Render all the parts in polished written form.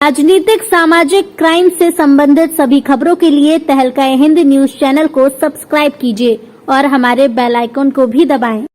राजनीतिक सामाजिक क्राइम से संबंधित सभी खबरों के लिए तहलका हिंद न्यूज चैनल को सब्सक्राइब कीजिए और हमारे बेल आइकन को भी दबाएं।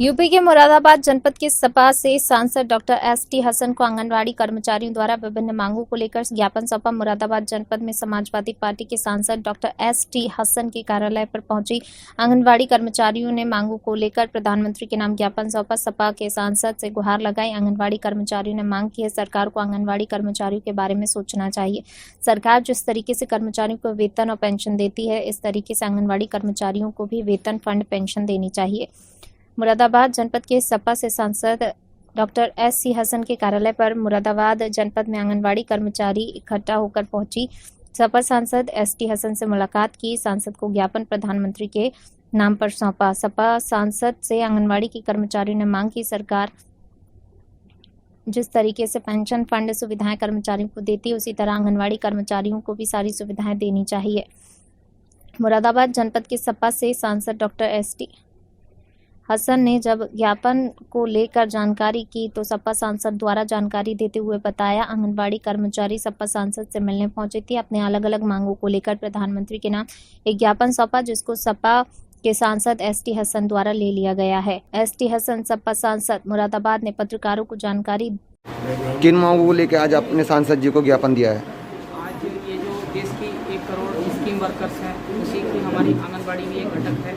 यूपी के मुरादाबाद जनपद के सपा से सांसद डॉक्टर एस.टी. हसन को आंगनवाड़ी कर्मचारियों द्वारा विभिन्न मांगों को लेकर ज्ञापन सौंपा। मुरादाबाद जनपद में समाजवादी पार्टी के सांसद डॉक्टर एस.टी. हसन के कार्यालय पर पहुंची आंगनवाड़ी कर्मचारियों ने मांगों को लेकर प्रधानमंत्री के नाम ज्ञापन सौंपा। सपा के सांसद से गुहार लगाई। आंगनवाड़ी कर्मचारियों ने मांग की है सरकार को आंगनवाड़ी कर्मचारियों के बारे में सोचना चाहिए। सरकार जिस तरीके से कर्मचारियों को वेतन और पेंशन देती है, इस तरीके से आंगनवाड़ी कर्मचारियों को भी वेतन, फंड, पेंशन देनी चाहिए। मुरादाबाद जनपद के सपा से सांसद डॉक्टर एस.सी. हसन के कार्यालय पर मुरादाबाद जनपद में आंगनवाड़ी कर्मचारी इकट्ठा होकर पहुंची। सपा सांसद एस.टी. हसन से मुलाकात की। सांसद को ज्ञापन प्रधानमंत्री के नाम पर सौंपा। सपा सांसद से आंगनवाड़ी की कर्मचारियों ने मांग की सरकार जिस तरीके से पेंशन, फंड सुविधाएं कर्मचारियों को देती है, उसी तरह आंगनवाड़ी कर्मचारियों को भी सारी सुविधाएं देनी चाहिए। मुरादाबाद जनपद के सपा से सांसद डॉक्टर एस.टी. हसन ने जब ज्ञापन को लेकर जानकारी की तो सपा सांसद द्वारा जानकारी देते हुए बताया, आंगनबाड़ी कर्मचारी सपा सांसद से मिलने पहुंचे थे। अपने अलग अलग मांगों को लेकर प्रधानमंत्री के नाम एक ज्ञापन सौंपा, जिसको सपा के सांसद एस.टी. हसन द्वारा ले लिया गया है। एस.टी. हसन सपा सांसद मुरादाबाद ने पत्रकारों को जानकारी। किन मांगों को लेकर आज आपने सांसद जी को ज्ञापन दिया है? आज ये जो देश की 1 करोड़ स्कीम वर्कर्स हैं, उसी की हमारी आंगनबाड़ी भी एक घटक है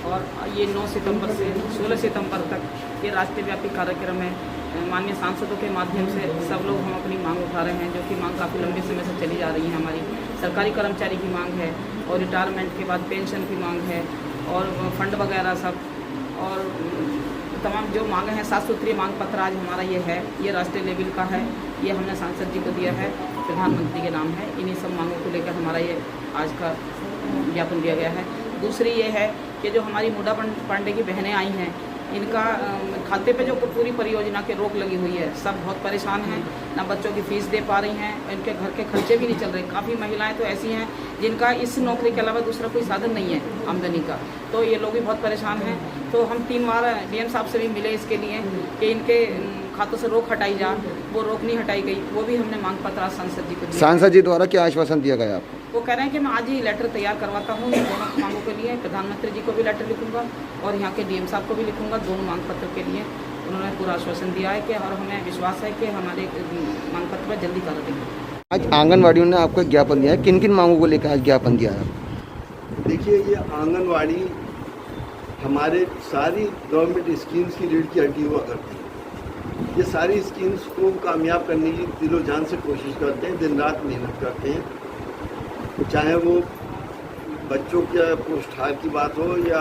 और ये 9 सितंबर से 16 सितंबर तक ये राष्ट्रव्यापी कार्यक्रम है। माननीय सांसदों के माध्यम से सब लोग हम अपनी मांग उठा रहे हैं, जो कि मांग काफ़ी लंबे समय से चली जा रही है। हमारी सरकारी कर्मचारी की मांग है और रिटायरमेंट के बाद पेंशन की मांग है और फंड वगैरह सब, और तमाम जो मांगे हैं। 7 सूत्रीय मांग पत्र आज हमारा ये है, ये राष्ट्रीय लेवल का है। ये हमने सांसद जी को दिया है, प्रधानमंत्री के नाम है। इन्हीं सब मांगों को लेकर हमारा ये आज का ज्ञापन दिया गया है। दूसरी ये है कि जो हमारी मुडा पांडे की बहनें आई हैं, इनका खाते पे जो पूरी परियोजना के रोक लगी हुई है, सब बहुत परेशान हैं, ना बच्चों की फ़ीस दे पा रही हैं, इनके घर के खर्चे भी नहीं चल रहे। काफ़ी महिलाएं तो ऐसी हैं जिनका इस नौकरी के अलावा दूसरा कोई साधन नहीं है आमदनी का, तो ये लोग भी बहुत परेशान हैं। तो हम 3 बार डीएम साहब से भी मिले इसके लिए कि इनके खातों से रोक हटाई जा, वो रोक नहीं हटाई गई। वो भी हमने मांग पत्र सांसद जी को दिया। सांसद जी द्वारा क्या आश्वासन दिया गया आपको? वो कह रहे हैं कि मैं आज ही लेटर तैयार करवाता हूँ इन दोनों मांगों के लिए। प्रधानमंत्री जी को भी लेटर लिखूंगा और यहाँ के डीएम साहब को भी लिखूंगा, दोनों मांग पत्र के लिए। उन्होंने पूरा आश्वासन दिया है कि और हमें विश्वास है कि हमारे मांग पत्र पर जल्दी कर देंगे। आज आंगनवाड़ियों ने आपको ज्ञापन दिया है, किन किन मांगों को लेकर आज ज्ञापन दिया है? देखिए, ये आंगनवाड़ी हमारे सारी गवर्नमेंट स्कीम्स की रीढ़ की हड्डी हुआ करती है। ये सारी स्कीम्स को कामयाब करने की दिलो जान से कोशिश करते हैं, दिन रात मेहनत करते हैं। चाहे वो बच्चों के पोस्टहार की बात हो या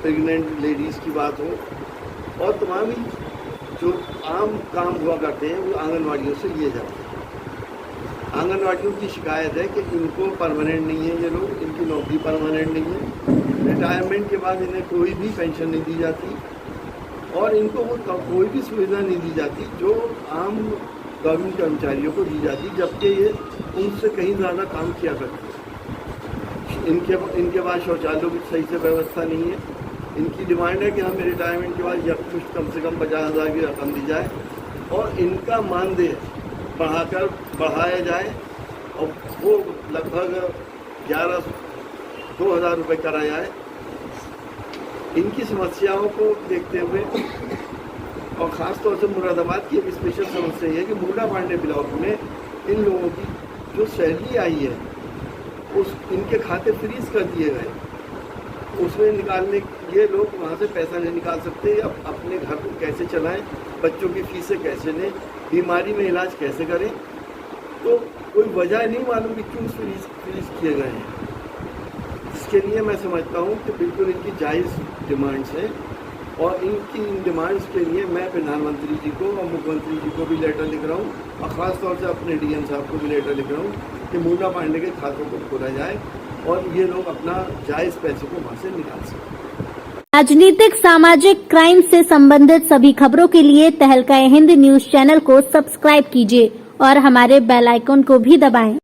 प्रेग्नेंट लेडीज़ की बात हो, और तमाम ही जो आम काम हुआ करते हैं वो आंगनवाड़ियों से लिए जाते हैं। आंगनवाड़ियों की शिकायत है कि इनको परमानेंट नहीं है, ये लोग, इनकी नौकरी परमानेंट नहीं है। रिटायरमेंट के बाद इन्हें कोई भी पेंशन नहीं दी जाती और इनको वो कोई भी सुविधा नहीं दी जाती जो आम गवर्नमेंट कर्मचारियों को दी जाती, जबकि ये उनसे कहीं ज़्यादा काम किया करते हैं। इनके पास शौचालयों की सही से व्यवस्था नहीं है। इनकी डिमांड है कि हमें रिटायरमेंट के बाद या कुछ कम से कम 50,000 की रकम दी जाए और इनका मानदेय बढ़ाया जाए और वो लगभग 2,000 रुपये करा जाए। इनकी समस्याओं को देखते हुए और ख़ास तौर से मुरादाबाद की एक स्पेशल समस्या ये है कि मुडा पांडे ब्लॉक में इन लोगों की जो सैलरी आई है इनके खाते फ्रीज कर दिए गए। उसमें निकालने ये लोग वहाँ से पैसा नहीं निकाल सकते, अब अपने घर को कैसे चलाएं, बच्चों की फीसें कैसे लें, बीमारी में इलाज कैसे करें, तो कोई वजह नहीं मालूम कि क्यों फ्रीज किए गए हैं। इसके लिए मैं समझता हूँ कि बिल्कुल इनकी जायज़ डिमांड्स हैं और इनकी इन डिमांड्स के लिए मैं प्रधानमंत्री जी को और मुख्यमंत्री जी को भी लेटर लिख रहा हूँ और ख़ास तौर से अपने डीएम साहब को भी लेटर लिख रहा हूँ कि मुडा पांडे के खातों को खोला जाए और ये लोग अपना जायज़ पैसे को वहाँ से निकाल सकें। राजनीतिक सामाजिक क्राइम से संबंधित सभी खबरों के लिए तहलका हिंद न्यूज चैनल को सब्सक्राइब कीजिए और हमारे बेल आइकन को भी दबाएं।